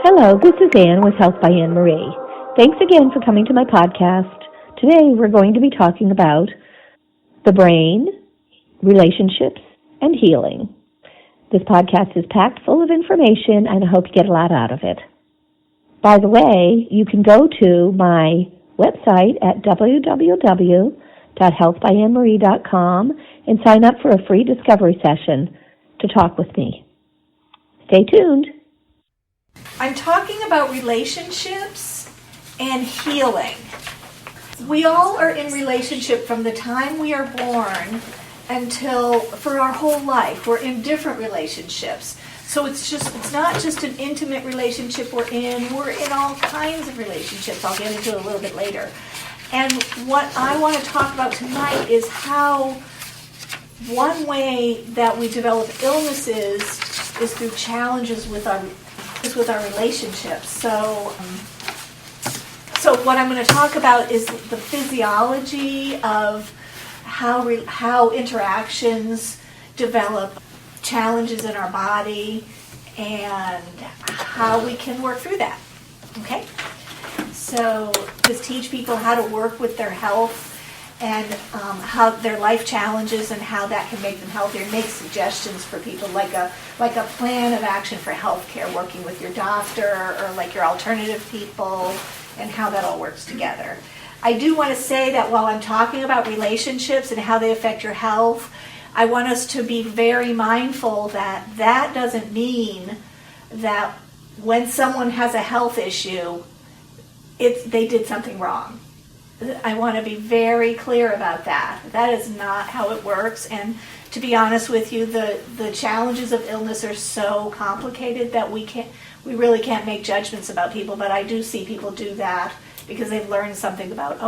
Hello, this is Anne with Health by Anne Marie. Thanks again for coming to my podcast. Today we're going to be talking about the brain, relationships, and healing. This podcast is packed full of information, and I hope you get a lot out of it. By the way, you can go to my website at www.healthbyanemarie.com and sign up for a free discovery session to talk with me. Stay tuned. I'm talking about relationships and healing. We all are in relationship from the time we are born until for our whole life. We're in different relationships. So it's not just an intimate relationship we're in all kinds of relationships. I'll get into it a little bit later. And what I want to talk about tonight is how one way that we develop illnesses is through challenges with our relationships. So what I'm going to talk about is the physiology of how interactions develop challenges in our body and how we can work through that. Okay? So just teach people how to work with their health and how their life challenges and how that can make them healthier. Make suggestions for people like a plan of action for healthcare, working with your doctor or like your alternative people, and how that all works together. I do want to say that while I'm talking about relationships and how they affect your health, I want us to be very mindful that that doesn't mean that when someone has a health issue, they did something wrong. I want to be very clear about that. That is not how it works. And to be honest with you, the challenges of illness are so complicated that we really can't make judgments about people. But I do see people do that because they've learned something about,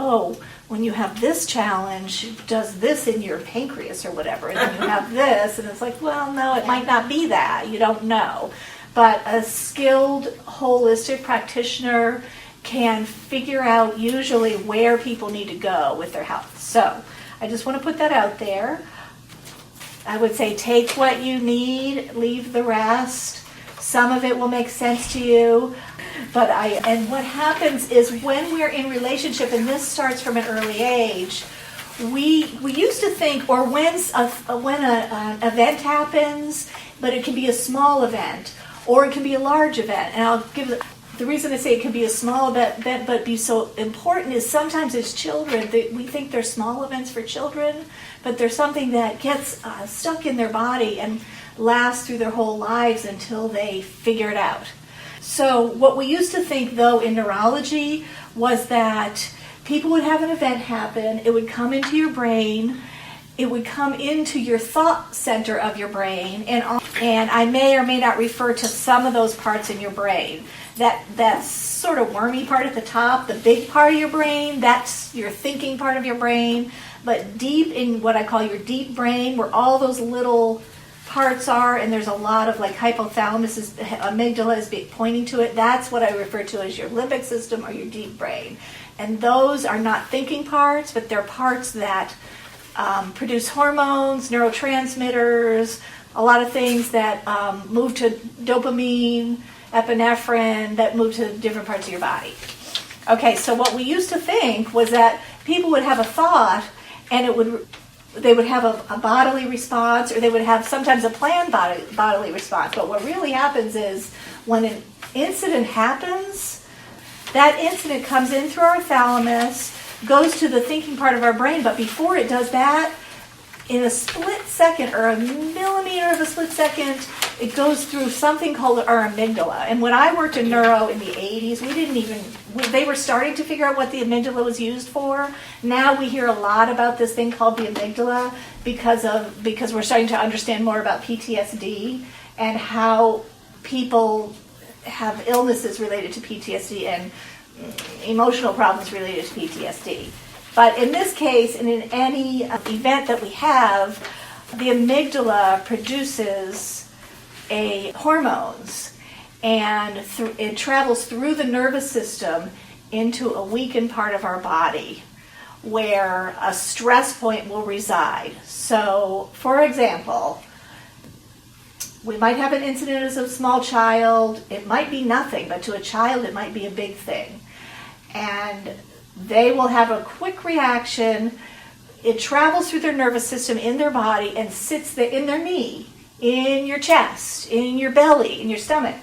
when you have this challenge, it does this in your pancreas or whatever. And then you have this, and it's like, well, no, it might not be that. You don't know. But a skilled, holistic practitioner can figure out usually where people need to go with their health. So I just want to put that out there. I would say take what you need, leave the rest. Some of it will make sense to you. And what happens is when we're in relationship, and this starts from an early age, we used to think, or when an event happens, but it can be a small event, or it can be a large event. And I'll give the reason I say it can be a small event but be so important is sometimes as children, we think they're small events for children, but they're something that gets stuck in their body and lasts through their whole lives until they figure it out. So what we used to think, though, in neurology was that people would have an event happen, it would come into your brain, it would come into your thought center of your brain, and I may or may not refer to some of those parts in your brain. That sort of wormy part at the top, the big part of your brain, that's your thinking part of your brain. But deep in what I call your deep brain, where all those little parts are, and there's a lot of like hypothalamus, amygdala is pointing to it, that's what I refer to as your limbic system or your deep brain. And those are not thinking parts, but they're parts that produce hormones, neurotransmitters, a lot of things that move to dopamine, epinephrine, that move to different parts of your body. Okay, so what we used to think was that people would have a thought and they would have a bodily response, or they would have sometimes a planned bodily response. But what really happens is when an incident happens, that incident comes in through our thalamus, goes to the thinking part of our brain, but before it does that, in a split second or a millimeter of a split second, it goes through something called our amygdala. And when I worked in neuro in the 80s, they were starting to figure out what the amygdala was used for. Now we hear a lot about this thing called the amygdala because we're starting to understand more about PTSD and how people have illnesses related to PTSD and emotional problems related to PTSD. But in this case, and in any event that we have, the amygdala produces a hormones, and it travels through the nervous system into a weakened part of our body where a stress point will reside. So, for example, we might have an incident as a small child. It might be nothing, but to a child it might be a big thing. And they will have a quick reaction. It travels through their nervous system in their body and sits there in their knee, in your chest, in your belly, in your stomach.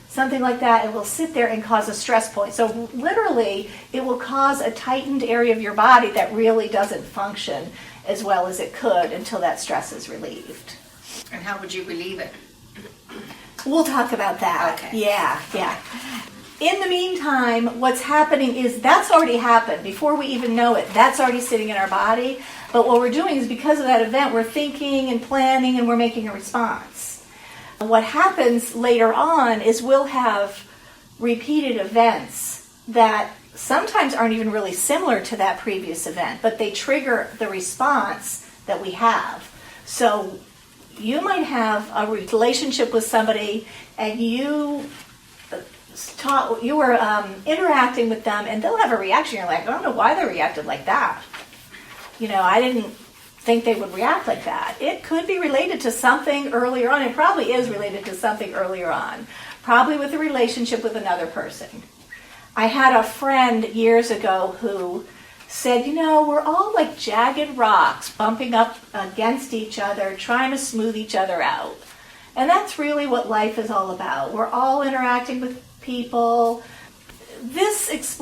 Something like that. It will sit there and cause a stress point. So literally, it will cause a tightened area of your body that really doesn't function as well as it could until that stress is relieved. And how would you relieve it? We'll talk about that. Okay. Yeah. In the meantime, what's happening is that's already happened. Before we even know it, that's already sitting in our body. But what we're doing is because of that event, we're thinking and planning and we're making a response. What happens later on is we'll have repeated events that sometimes aren't even really similar to that previous event, but they trigger the response that we have. So you might have a relationship with somebody and you were interacting with them and they'll have a reaction. You're like, I don't know why they reacted like that. I didn't think they would react like that. It could be related to something earlier on. It probably is related to something earlier on, probably with a relationship with another person. I had a friend years ago who said, we're all like jagged rocks bumping up against each other, trying to smooth each other out. And that's really what life is all about. We're all interacting with people. This is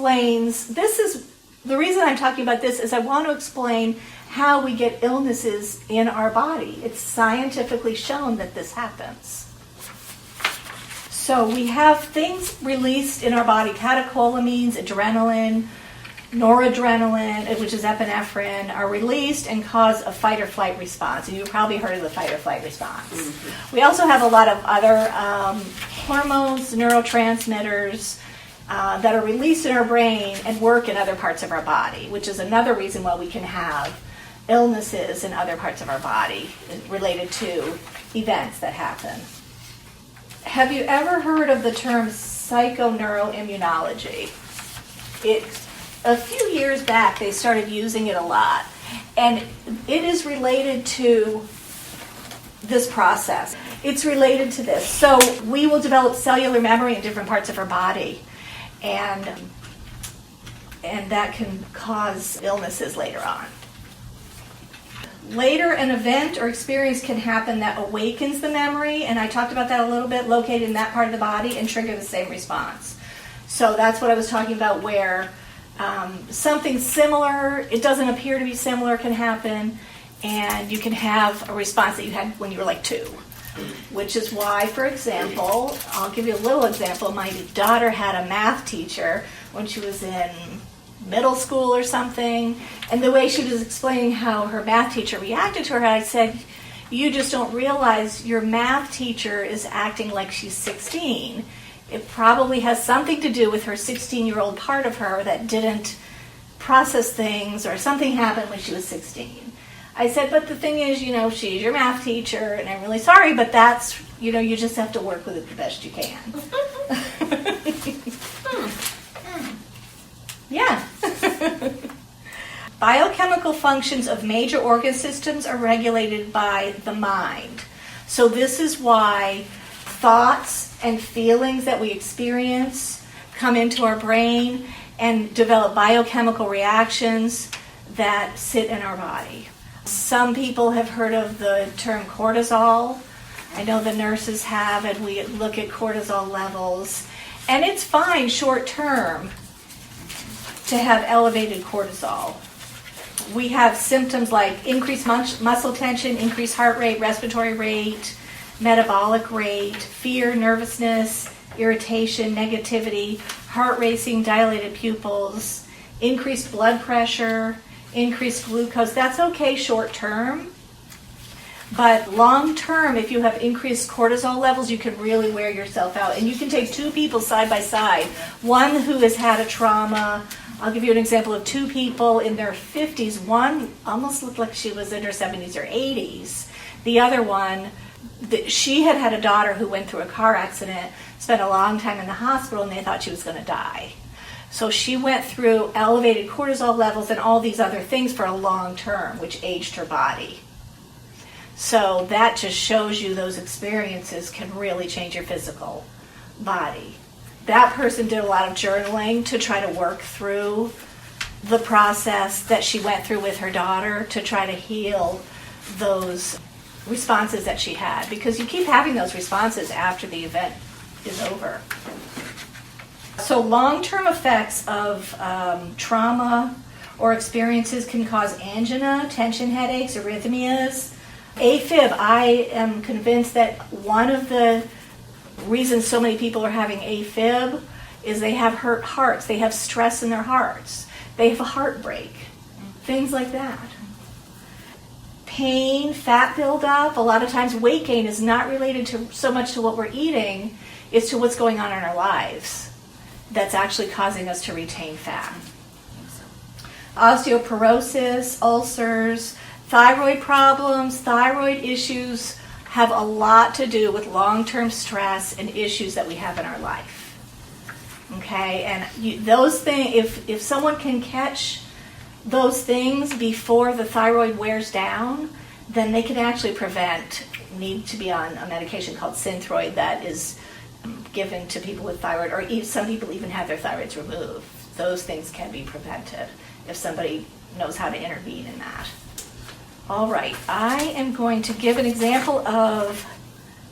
the reason I'm talking about this is I want to explain how we get illnesses in our body. It's scientifically shown that this happens. So we have things released in our body, catecholamines, adrenaline, noradrenaline, which is epinephrine, are released and cause a fight or flight response. And you've probably heard of the fight or flight response. Mm-hmm. We also have a lot of other hormones, neurotransmitters, that are released in our brain and work in other parts of our body, which is another reason why we can have illnesses in other parts of our body related to events that happen. Have you ever heard of the term psychoneuroimmunology? A few years back, they started using it a lot, and it is related to this process. It's related to this. So we will develop cellular memory in different parts of our body, and that can cause illnesses later on. Later, an event or experience can happen that awakens the memory, and I talked about that a little bit, located in that part of the body, and trigger the same response. So that's what I was talking about, where something similar, it doesn't appear to be similar, can happen, and you can have a response that you had when you were like 2. Which is why, for example, I'll give you a little example. My daughter had a math teacher when she was in middle school or something, and the way she was explaining how her math teacher reacted to her, I said, you just don't realize your math teacher is acting like she's 16. It probably has something to do with her 16-year-old part of her that didn't process things, or something happened when she was 16. I said, but the thing is, she's your math teacher, and I'm really sorry, but that's, you just have to work with it the best you can. Yeah. Biochemical functions of major organ systems are regulated by the mind. So this is why thoughts and feelings that we experience come into our brain and develop biochemical reactions that sit in our body. Some people have heard of the term cortisol. I know the nurses have, and we look at cortisol levels. And it's fine short term to have elevated cortisol. We have symptoms like increased muscle tension, increased heart rate, respiratory rate, metabolic rate, fear, nervousness, irritation, negativity, heart racing, dilated pupils, increased blood pressure, increased glucose. That's okay short term, but long term, if you have increased cortisol levels, you can really wear yourself out. And you can take 2 people side by side, one who has had a trauma. I'll give you an example of 2 people in their 50s. One almost looked like she was in her 70s or 80s. The other one, she had had a daughter who went through a car accident, spent a long time in the hospital, and they thought she was going to die. So she went through elevated cortisol levels and all these other things for a long term, which aged her body. So that just shows you those experiences can really change your physical body. That person did a lot of journaling to try to work through the process that she went through with her daughter to try to heal those responses that she had, because you keep having those responses after the event is over. So long-term effects of trauma or experiences can cause angina, tension headaches, arrhythmias. AFib, I am convinced that one of the reasons so many people are having AFib is they have hurt hearts, they have stress in their hearts, they have a heartbreak, things like that. Pain, fat buildup, a lot of times weight gain is not related to so much to what we're eating, it's to what's going on in our lives that's actually causing us to retain fat. Osteoporosis, ulcers, thyroid problems, thyroid issues have a lot to do with long-term stress and issues that we have in our life. Okay, and those things, if someone can catch those things before the thyroid wears down, then they can actually need to be on a medication called Synthroid that is given to people with thyroid, or some people even have their thyroids removed. Those things can be prevented if somebody knows how to intervene in that. All right, I am going to give an example of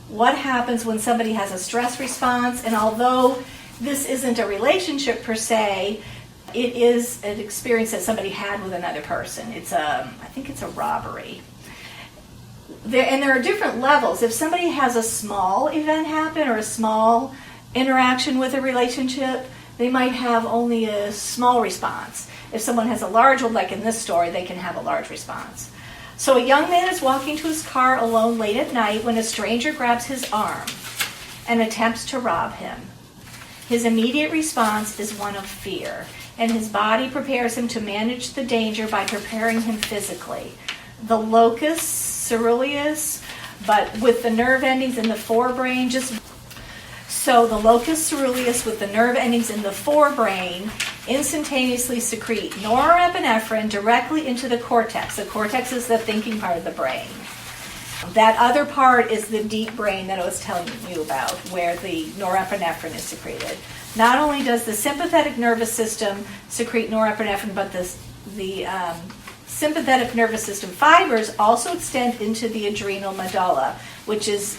what happens when somebody has a stress response, and although this isn't a relationship per se, it is an experience that somebody had with another person. I think it's a robbery. There are different levels. If somebody has a small event happen or a small interaction with a relationship, they might have only a small response. If someone has a large one, like in this story, they can have a large response. So a young man is walking to his car alone late at night when a stranger grabs his arm and attempts to rob him. His immediate response is one of fear, and his body prepares him to manage the danger by preparing him physically. The locus ceruleus, but with the nerve endings in the forebrain, so the locus ceruleus with the nerve endings in the forebrain instantaneously secrete norepinephrine directly into the cortex. The cortex is the thinking part of the brain. That other part is the deep brain that I was telling you about, where the norepinephrine is secreted. Not only does the sympathetic nervous system secrete norepinephrine, but the sympathetic nervous system fibers also extend into the adrenal medulla, which is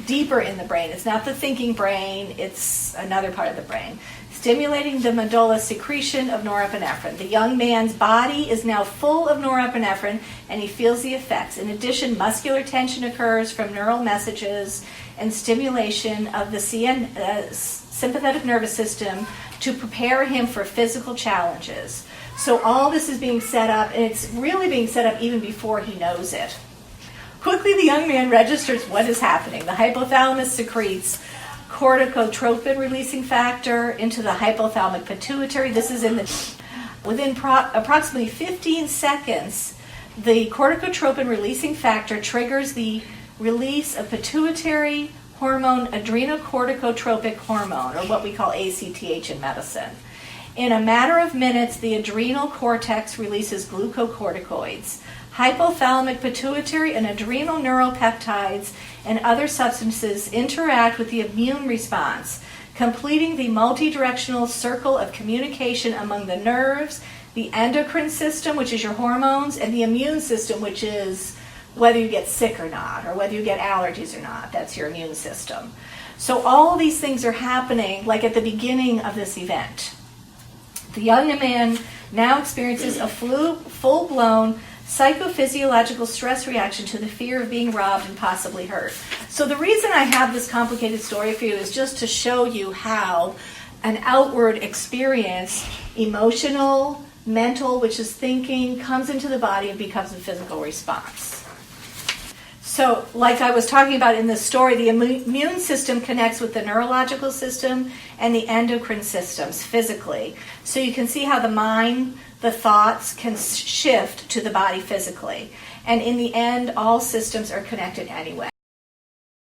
deeper in the brain. It's not the thinking brain, it's another part of the brain, stimulating the medulla secretion of norepinephrine. The young man's body is now full of norepinephrine, and he feels the effects. In addition, muscular tension occurs from neural messages and stimulation of the sympathetic nervous system to prepare him for physical challenges. So all this is being set up, and it's really being set up even before he knows it. Quickly, the young man registers what is happening. The hypothalamus secretes corticotropin releasing factor into the hypothalamic pituitary. This is within approximately 15 seconds, the corticotropin releasing factor triggers the release of pituitary hormone, adrenocorticotropic hormone, or what we call ACTH in medicine. In a matter of minutes, the adrenal cortex releases glucocorticoids. Hypothalamic pituitary and adrenal neuropeptides and other substances interact with the immune response, completing the multidirectional circle of communication among the nerves, the endocrine system, which is your hormones, and the immune system, which is whether you get sick or not, or whether you get allergies or not. That's your immune system. So all of these things are happening like at the beginning of this event. The young man now experiences a full-blown psychophysiological stress reaction to the fear of being robbed and possibly hurt. So the reason I have this complicated story for you is just to show you how an outward experience, emotional, mental, which is thinking, comes into the body and becomes a physical response. So, like I was talking about in this story, the immune system connects with the neurological system and the endocrine systems physically. So you can see how the mind, the thoughts can shift to the body physically. And in the end, all systems are connected anyway.